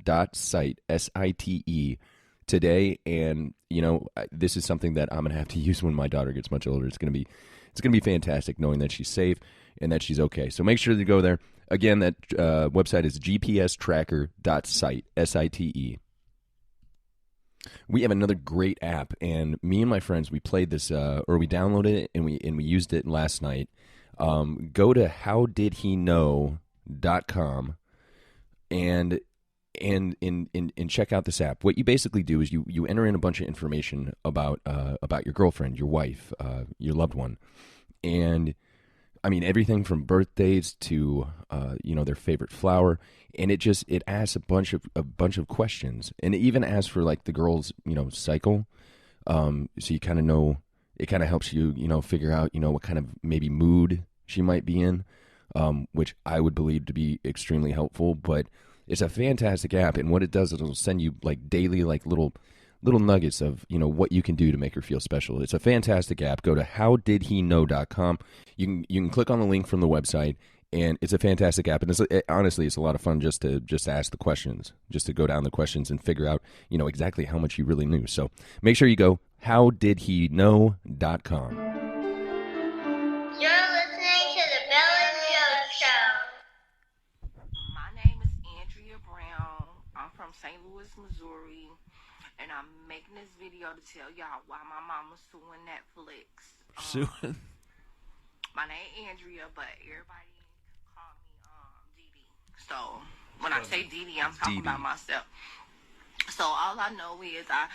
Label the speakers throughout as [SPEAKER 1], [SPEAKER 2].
[SPEAKER 1] Tracker.site, S-I-T-E, today. And, this is something that I'm going to have to use when my daughter gets much older. It's going to be fantastic knowing that she's safe and that she's okay. So make sure to go there. Again, that website is gpstracker.site, S-I-T-E. We have another great app, and me and my friends, we played this, or we downloaded it, and we used it last night. Go to howdidheknow.com and check out this app. What you basically do is you enter in a bunch of information about your girlfriend, your wife, your loved one, and I mean everything from birthdays to their favorite flower. And it asks a bunch of questions, and it even asks for like the girl's cycle, so you kind of know. It kind of helps you figure out what kind of maybe mood she might be in, which I would believe to be extremely helpful. But it's a fantastic app, and what it does is it'll send you like daily like little nuggets of what you can do to make her feel special. It's a fantastic app. Go to howdidheknow.com. You can click on the link from the website. And it's a fantastic app, and honestly, it's a lot of fun just to ask the questions, just to go down the questions and figure out, exactly how much you really knew. So make sure you go howdidheknow.com.
[SPEAKER 2] You're listening to the Bill and Joe Show.
[SPEAKER 3] My name is Andrea Brown. I'm from St. Louis, Missouri, and I'm making this video to tell y'all why my mama's suing Netflix.
[SPEAKER 4] Suing?
[SPEAKER 3] My name is Andrea, but everybody call me Dee Dee. So when I say Dee Dee, I'm talking about myself. So all I know is I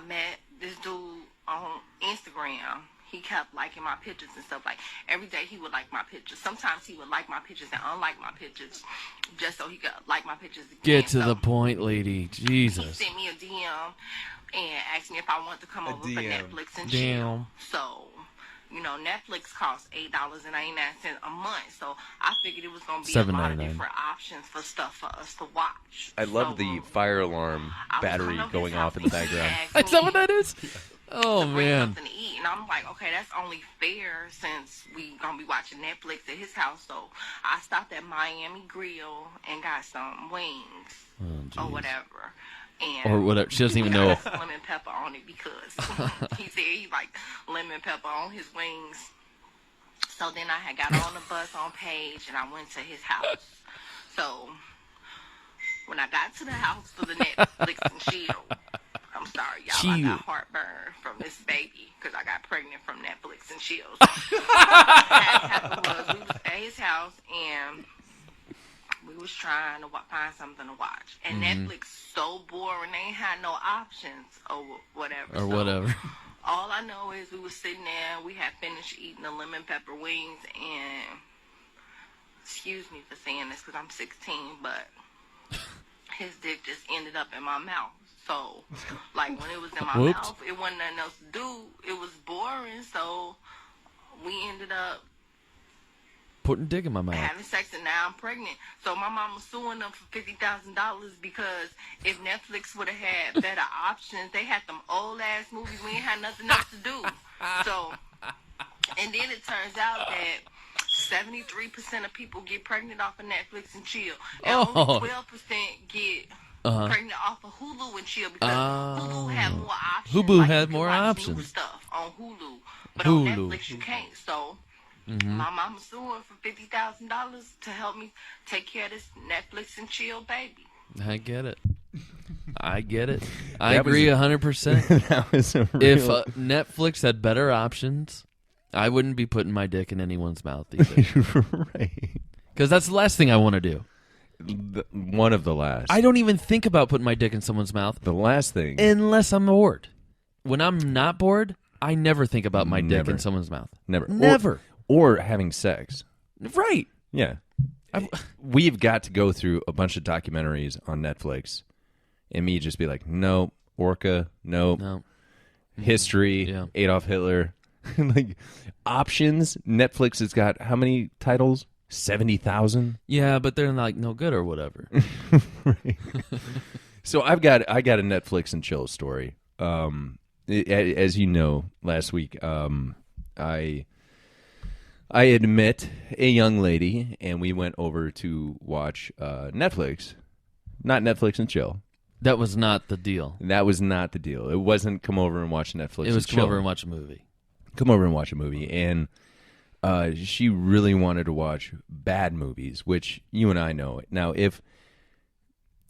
[SPEAKER 3] met this dude on Instagram. He kept liking my pictures and stuff. Like every day he would like my pictures. Sometimes he would like my pictures and unlike my pictures just so he could like my pictures again.
[SPEAKER 4] Get to the point, lady. Jesus.
[SPEAKER 3] He sent me a DM and asked me if I wanted to come over for Netflix and chill. So Netflix costs $8.99 a month, so I figured it was going to be a lot of different options for stuff for us to watch.
[SPEAKER 1] I love the fire alarm battery going off in the background.
[SPEAKER 4] Is that what that is? Oh, man.
[SPEAKER 3] Something to eat, and I'm like, okay, that's only fair since we going to be watching Netflix at his house, so I stopped at Miami Grill and got some wings or whatever.
[SPEAKER 4] Or whatever. She doesn't even know.
[SPEAKER 3] Lemon pepper on it because he said he liked lemon pepper on his wings. So then I had got on the bus on Page and I went to his house. So when I got to the house for the Netflix and chill, I'm sorry, y'all, I got heartburn from this baby because I got pregnant from Netflix and chill. So what happened was we was at his house and we was trying to find something to watch. And Netflix so boring, they ain't had no options or whatever. All I know is we was sitting there, we had finished eating the lemon pepper wings, and excuse me for saying this because I'm 16, but his dick just ended up in my mouth. So, like, when it was in my mouth, it wasn't nothing else to do. It was boring, so we ended up
[SPEAKER 4] putting dick in my mouth,
[SPEAKER 3] having sex, and now I'm pregnant. So my mama suing them for $50,000 because if Netflix would have had better options, they had them old ass movies. We ain't had nothing else to do. So, and then it turns out that 73% of people get pregnant off of Netflix and chill, and only 12% get pregnant off of Hulu and chill because Hulu had more options.
[SPEAKER 4] Hulu had more options.
[SPEAKER 3] Stuff on Hulu, but on Netflix you can't. So. My mama suing for $50,000 to help me take care of this Netflix and chill baby.
[SPEAKER 4] I get it. I agree 100%.
[SPEAKER 1] That was a real...
[SPEAKER 4] If Netflix had better options, I wouldn't be putting my dick in anyone's mouth either.
[SPEAKER 1] Right.
[SPEAKER 4] Because that's the last thing I want to do.
[SPEAKER 1] One of the last.
[SPEAKER 4] I don't even think about putting my dick in someone's mouth.
[SPEAKER 1] The last thing.
[SPEAKER 4] Unless I'm bored. When I'm not bored, I never think about my dick in someone's mouth.
[SPEAKER 1] Never. Or having sex.
[SPEAKER 4] Right.
[SPEAKER 1] Yeah. We've got to go through a bunch of documentaries on Netflix and me just be like, no, Orca, no. History, Adolf Hitler. Like, options. Netflix has got how many titles? 70,000?
[SPEAKER 4] Yeah, but they're like no good or whatever.
[SPEAKER 1] Right. So I got a Netflix and chill story. As you know, last week, I had met a young lady, and we went over to watch Netflix. Not Netflix and chill.
[SPEAKER 4] That was not the deal.
[SPEAKER 1] That was not the deal. It wasn't come over and watch Netflix.
[SPEAKER 4] It was
[SPEAKER 1] and
[SPEAKER 4] come
[SPEAKER 1] chill.
[SPEAKER 4] over and watch a movie.
[SPEAKER 1] Come over and watch a movie. And she really wanted to watch bad movies, which you and I know. Now, if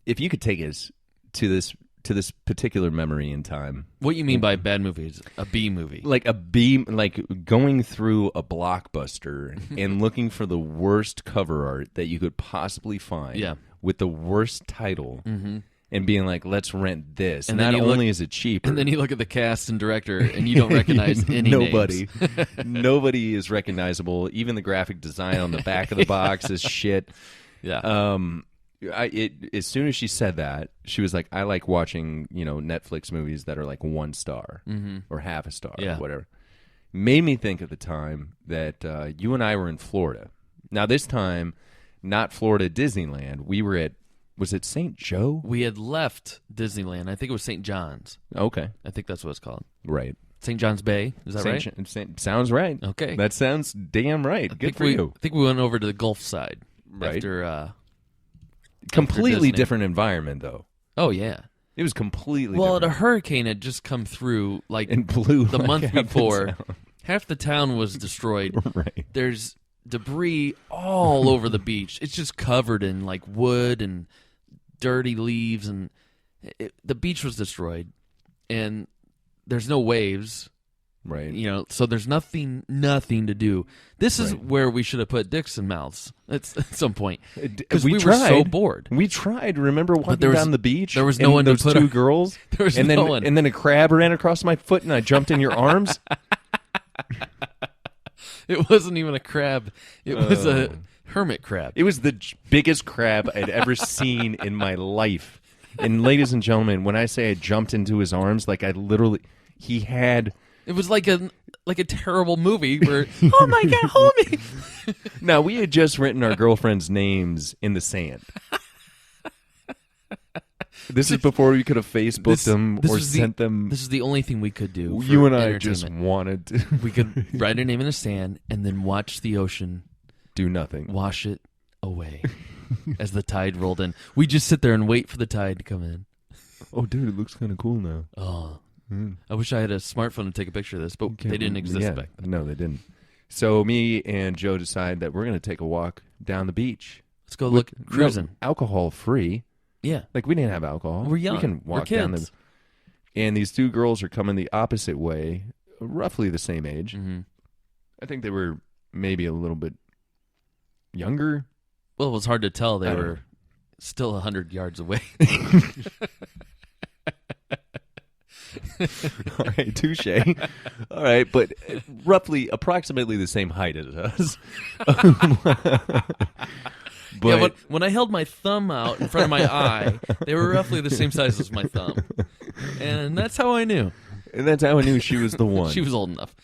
[SPEAKER 1] you could take us to this particular memory in time.
[SPEAKER 4] What you mean by bad movies? A B movie.
[SPEAKER 1] Like a B, like going through a Blockbuster and looking for the worst cover art that you could possibly find.
[SPEAKER 4] Yeah.
[SPEAKER 1] With the worst title. Mm-hmm. And being like, let's rent this.
[SPEAKER 4] And
[SPEAKER 1] not
[SPEAKER 4] then
[SPEAKER 1] only is it cheaper.
[SPEAKER 4] And then you look at the cast and director, and you don't recognize any
[SPEAKER 1] Nobody.
[SPEAKER 4] names.
[SPEAKER 1] Nobody is recognizable. Even the graphic design on the back of the box is shit.
[SPEAKER 4] Yeah.
[SPEAKER 1] As soon as she said that, she was like, I like watching, Netflix movies that are like 1 star or half a star or whatever. Made me think at the time that you and I were in Florida. Now, this time, not Florida Disneyland. We were at, was it St. Joe?
[SPEAKER 4] We had left Disneyland. I think it was St. John's.
[SPEAKER 1] Okay.
[SPEAKER 4] I think that's what it's called.
[SPEAKER 1] Right.
[SPEAKER 4] St. John's Bay. Is that right?
[SPEAKER 1] Sounds right.
[SPEAKER 4] Okay.
[SPEAKER 1] That sounds damn right. Good for you.
[SPEAKER 4] I think we went over to the Gulf side.
[SPEAKER 1] Right.
[SPEAKER 4] After
[SPEAKER 1] completely
[SPEAKER 4] Disney.
[SPEAKER 1] different environment, though.
[SPEAKER 4] Oh, yeah.
[SPEAKER 1] It was completely
[SPEAKER 4] Well,
[SPEAKER 1] different.
[SPEAKER 4] a hurricane had just come through
[SPEAKER 1] And blew
[SPEAKER 4] the
[SPEAKER 1] like
[SPEAKER 4] month
[SPEAKER 1] up and
[SPEAKER 4] before.
[SPEAKER 1] down.
[SPEAKER 4] Half the town was destroyed.
[SPEAKER 1] Right.
[SPEAKER 4] There's debris all over the beach. It's just covered in like wood and dirty leaves, and the beach was destroyed. And there's no waves,
[SPEAKER 1] Right.
[SPEAKER 4] so there's nothing to do. This is
[SPEAKER 1] Right.
[SPEAKER 4] where we should have put dicks in mouths at some point, because
[SPEAKER 1] We
[SPEAKER 4] we were
[SPEAKER 1] tried.
[SPEAKER 4] so bored.
[SPEAKER 1] We tried. Remember walking
[SPEAKER 4] there was-
[SPEAKER 1] down the beach?
[SPEAKER 4] there was no
[SPEAKER 1] and
[SPEAKER 4] one to
[SPEAKER 1] those
[SPEAKER 4] put
[SPEAKER 1] two
[SPEAKER 4] our-
[SPEAKER 1] girls.
[SPEAKER 4] There was
[SPEAKER 1] and
[SPEAKER 4] no
[SPEAKER 1] then,
[SPEAKER 4] one.
[SPEAKER 1] And then a crab ran across my foot, and I jumped in your arms.
[SPEAKER 4] It wasn't even a crab. It was a hermit crab.
[SPEAKER 1] It was the biggest crab I'd ever seen in my life. And ladies and gentlemen, when I say I jumped into his arms, like I literally, he had.
[SPEAKER 4] It was like a terrible movie where, oh my God, hold me.
[SPEAKER 1] Now, we had just written our girlfriends' names in the sand. This is before we could have Facebooked them or sent them.
[SPEAKER 4] This is the only thing we could do. For
[SPEAKER 1] You and I just
[SPEAKER 4] entertainment.
[SPEAKER 1] wanted to
[SPEAKER 4] We could write our name in the sand and then watch the ocean
[SPEAKER 1] do nothing.
[SPEAKER 4] wash it away as the tide rolled in. We just sit there and wait for the tide to come in.
[SPEAKER 1] Oh, dude, it looks kind of cool now.
[SPEAKER 4] Oh, I wish I had a smartphone to take a picture of this, but they didn't exist
[SPEAKER 1] Yeah,
[SPEAKER 4] back then.
[SPEAKER 1] no, they didn't. So me and Joe decide that we're going to take a walk down the beach.
[SPEAKER 4] Let's go look
[SPEAKER 1] With-
[SPEAKER 4] cruising.
[SPEAKER 1] no, alcohol free.
[SPEAKER 4] Yeah,
[SPEAKER 1] Like, we didn't have alcohol.
[SPEAKER 4] we're young.
[SPEAKER 1] We can
[SPEAKER 4] We're
[SPEAKER 1] walk down
[SPEAKER 4] kids.
[SPEAKER 1] And these two girls are coming the opposite way, roughly the same age.
[SPEAKER 4] Mm-hmm.
[SPEAKER 1] I think they were maybe a little bit younger.
[SPEAKER 4] Well, it was hard to tell. They
[SPEAKER 1] I don't
[SPEAKER 4] were
[SPEAKER 1] know.
[SPEAKER 4] still 100 yards away.
[SPEAKER 1] All right, touche. All right, but approximately the same height as us. But
[SPEAKER 4] Yeah, but when I held my thumb out in front of my eye, they were roughly the same size as my thumb. And that's how I knew.
[SPEAKER 1] and that's how I knew she was the one.
[SPEAKER 4] She was old enough.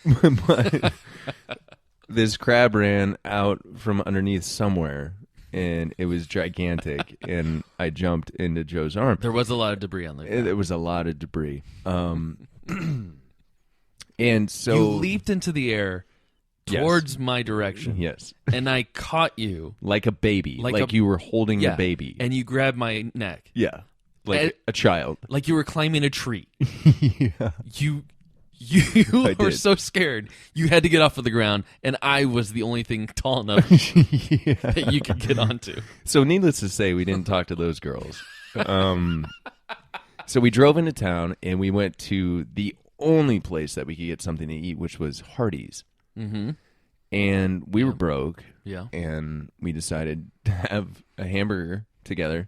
[SPEAKER 1] But this crab ran out from underneath somewhere, and it was gigantic, and I jumped into Joe's arm.
[SPEAKER 4] There was a lot of debris on there.
[SPEAKER 1] There was a lot of debris. And so...
[SPEAKER 4] You leaped into the air
[SPEAKER 1] Yes.
[SPEAKER 4] towards my direction.
[SPEAKER 1] Yes.
[SPEAKER 4] And I caught you.
[SPEAKER 1] Like a baby.
[SPEAKER 4] Like
[SPEAKER 1] Like
[SPEAKER 4] a-
[SPEAKER 1] you were holding
[SPEAKER 4] Yeah.
[SPEAKER 1] the baby.
[SPEAKER 4] And you grabbed my neck.
[SPEAKER 1] Yeah. Like
[SPEAKER 4] And-
[SPEAKER 1] a child.
[SPEAKER 4] Like you were climbing a tree.
[SPEAKER 1] Yeah.
[SPEAKER 4] You
[SPEAKER 1] I
[SPEAKER 4] were
[SPEAKER 1] did.
[SPEAKER 4] so scared. You had to get off of the ground, and I was the only thing tall enough
[SPEAKER 1] Yeah.
[SPEAKER 4] that you could get onto.
[SPEAKER 1] So needless to say, we didn't talk to those girls. So we drove into town, and we went to the only place that we could get something to eat, which was Hardee's.
[SPEAKER 4] Mm-hmm.
[SPEAKER 1] And we were broke,
[SPEAKER 4] Yeah.
[SPEAKER 1] and we decided to have a hamburger together.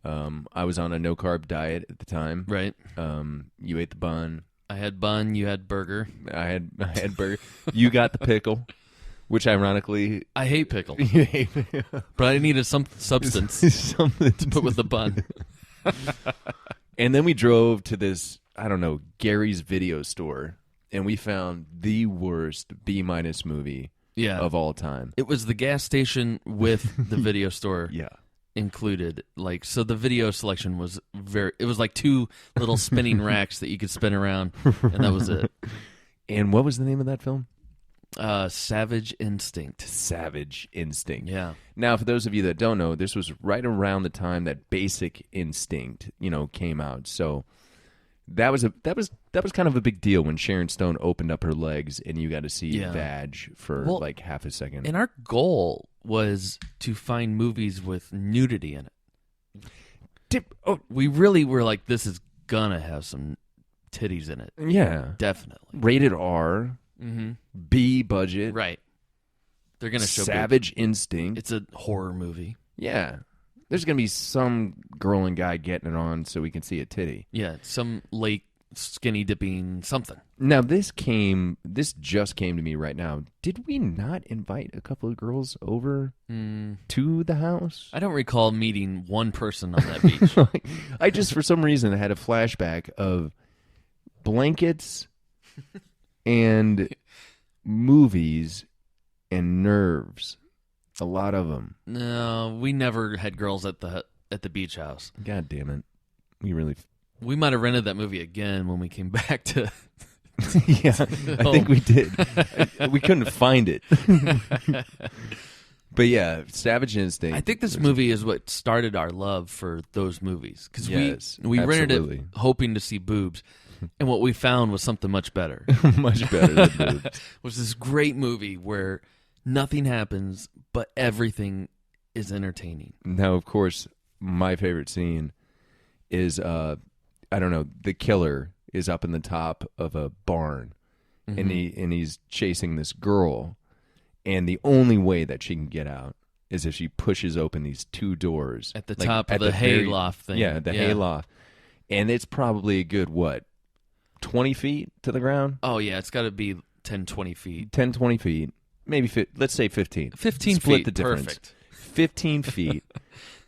[SPEAKER 1] I was on a no-carb diet at the time.
[SPEAKER 4] Right.
[SPEAKER 1] You ate the bun.
[SPEAKER 4] I had bun. You had burger.
[SPEAKER 1] I had burger. You got the pickle, which ironically
[SPEAKER 4] I hate pickle,
[SPEAKER 1] you ate
[SPEAKER 4] but I needed some substance
[SPEAKER 1] something
[SPEAKER 4] to put with the bun.
[SPEAKER 1] And then we drove to this, I don't know, Gary's video store, and we found the worst B-minus movie
[SPEAKER 4] Yeah.
[SPEAKER 1] of all time.
[SPEAKER 4] It was the gas station with the video store
[SPEAKER 1] Yeah.
[SPEAKER 4] included. Like, so the video selection was it was like two little spinning racks that you could spin around, and that was it.
[SPEAKER 1] And what was the name of that film?
[SPEAKER 4] Savage Instinct.
[SPEAKER 1] Savage Instinct.
[SPEAKER 4] Yeah.
[SPEAKER 1] Now, for those of you that don't know, this was right around the time that Basic Instinct, came out. So that was kind of a big deal when Sharon Stone opened up her legs and you got to see vag for like half a second.
[SPEAKER 4] And our goal was to find movies with nudity in it. We really were like, this is gonna have some titties in it.
[SPEAKER 1] Yeah,
[SPEAKER 4] definitely.
[SPEAKER 1] Rated R, B budget.
[SPEAKER 4] Right. They're gonna show
[SPEAKER 1] Savage Instinct.
[SPEAKER 4] It's a horror movie.
[SPEAKER 1] Yeah. There's gonna be some girl and guy getting it on so we can see a titty.
[SPEAKER 4] Yeah, some lake skinny dipping something.
[SPEAKER 1] Now this just came to me right now. Did we not invite a couple of girls over to the house?
[SPEAKER 4] I don't recall meeting one person on that beach.
[SPEAKER 1] I just, for some reason, had a flashback of blankets and movies and nerves. A lot of them.
[SPEAKER 4] No, we never had girls at the beach house.
[SPEAKER 1] God damn it. We
[SPEAKER 4] might have rented that movie again when we came back to...
[SPEAKER 1] Yeah, I think we did. We couldn't find it. But yeah, Savage Instinct.
[SPEAKER 4] I think this movie is what started our love for those movies. Because we rented it hoping to see boobs. And what we found was something much better.
[SPEAKER 1] Much better than boobs.
[SPEAKER 4] It was this great movie where nothing happens, but everything is entertaining.
[SPEAKER 1] Now, of course, my favorite scene is, I don't know, the killer is up in the top of a barn, and he's chasing this girl, and the only way that she can get out is if she pushes open these two doors
[SPEAKER 4] at the top of the hayloft thing.
[SPEAKER 1] Yeah, the hayloft, and it's probably a good 20 feet to the ground.
[SPEAKER 4] Oh yeah, it's got to be 10, 20 feet.
[SPEAKER 1] 10, 20 feet, maybe let's say 15.
[SPEAKER 4] 15
[SPEAKER 1] Split
[SPEAKER 4] feet,
[SPEAKER 1] the difference.
[SPEAKER 4] Perfect.
[SPEAKER 1] 15 feet,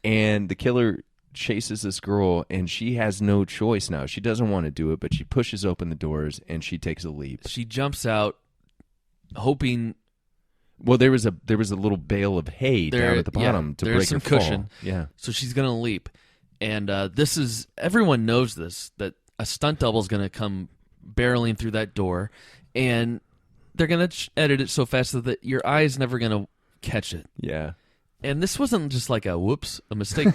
[SPEAKER 1] and the killer chases this girl, and she has no choice now. She doesn't want to do it, but she pushes open the doors and she takes a leap.
[SPEAKER 4] She jumps out, hoping.
[SPEAKER 1] Well, there was a little bale of hay down at the bottom to break
[SPEAKER 4] some
[SPEAKER 1] her fall.
[SPEAKER 4] cushion.
[SPEAKER 1] Yeah,
[SPEAKER 4] so she's gonna leap, and this is everyone knows this, that a stunt double is gonna come barreling through that door, and they're gonna edit it so fast that your eye's never gonna catch it.
[SPEAKER 1] Yeah.
[SPEAKER 4] And this wasn't just like a mistake.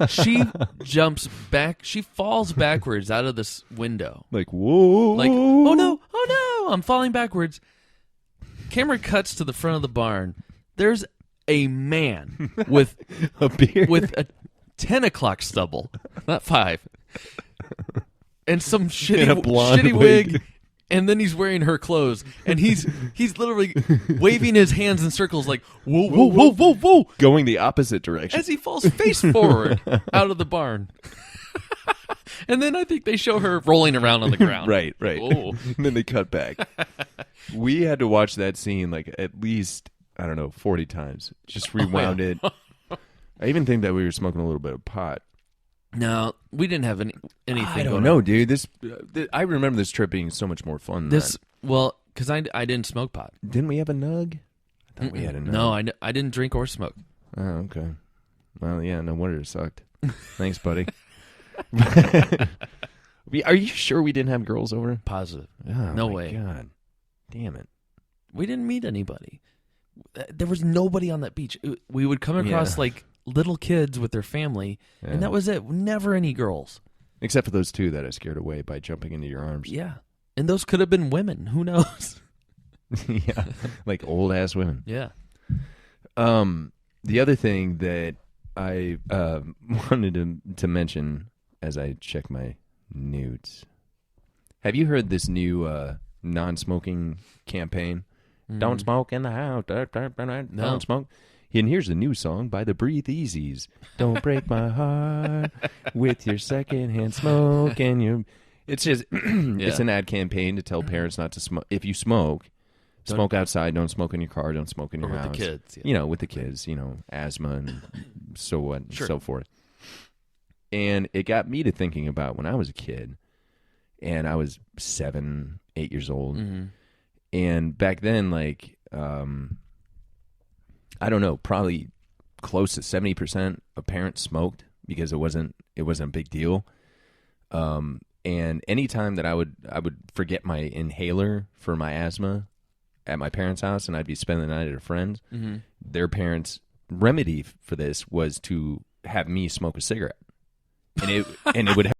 [SPEAKER 4] She jumps back. She falls backwards out of this window.
[SPEAKER 1] Like, whoa.
[SPEAKER 4] Like, oh no, I'm falling backwards. Camera cuts to the front of the barn. There's a man with
[SPEAKER 1] a beard.
[SPEAKER 4] With a 10 o'clock stubble, not 5. And some shitty wig. And then he's wearing her clothes, and he's literally waving his hands in circles like, whoa, whoa, whoa, whoa, whoa.
[SPEAKER 1] Going the opposite direction.
[SPEAKER 4] As he falls face forward out of the barn. And then I think they show her rolling around on the ground.
[SPEAKER 1] Right.
[SPEAKER 4] Whoa.
[SPEAKER 1] And then they cut back. We had to watch that scene like at least, 40 times. Just rewound it. I even think that we were smoking a little bit of pot.
[SPEAKER 4] No, we didn't have anything.
[SPEAKER 1] I don't know, dude. I remember this trip being so much more fun.
[SPEAKER 4] Well, because I didn't smoke pot.
[SPEAKER 1] Didn't we have a nug? I thought we had a nug.
[SPEAKER 4] No, I didn't drink or smoke.
[SPEAKER 1] Oh, okay. Well, yeah, no wonder it sucked. Thanks, buddy. Are you sure we didn't have girls over?
[SPEAKER 4] Positive.
[SPEAKER 1] Oh,
[SPEAKER 4] no
[SPEAKER 1] my
[SPEAKER 4] way.
[SPEAKER 1] God. Damn it.
[SPEAKER 4] We didn't meet anybody. There was nobody on that beach. We would come across like little kids with their family, and that was it. Never any girls.
[SPEAKER 1] Except for those two that I scared away by jumping into your arms.
[SPEAKER 4] Yeah. And those could have been women. Who knows?
[SPEAKER 1] Yeah. Like old-ass women.
[SPEAKER 4] Yeah.
[SPEAKER 1] The other thing that I wanted to mention as I check my nudes. Have you heard this new non-smoking campaign? Don't smoke in the house. Don't smoke. And here's a new song by the Breathe Easies. Don't break my heart with your secondhand smoke and your. It's just it's an ad campaign to tell parents not to smoke. If you smoke Smoke outside. Don't smoke in your car. Don't smoke in your house.
[SPEAKER 4] With the kids. Yeah.
[SPEAKER 1] You know, with the kids. You know, asthma and so what, and so forth. And it got me to thinking about when I was a kid, and I was 7, 8 years old, and back then, like, I don't know, probably close to 70% of parents smoked because it wasn't a big deal. And anytime that I would forget my inhaler for my asthma, at my parents' house and I'd be spending the night at a friend's, their parents' remedy for this was to have me smoke a cigarette, and it would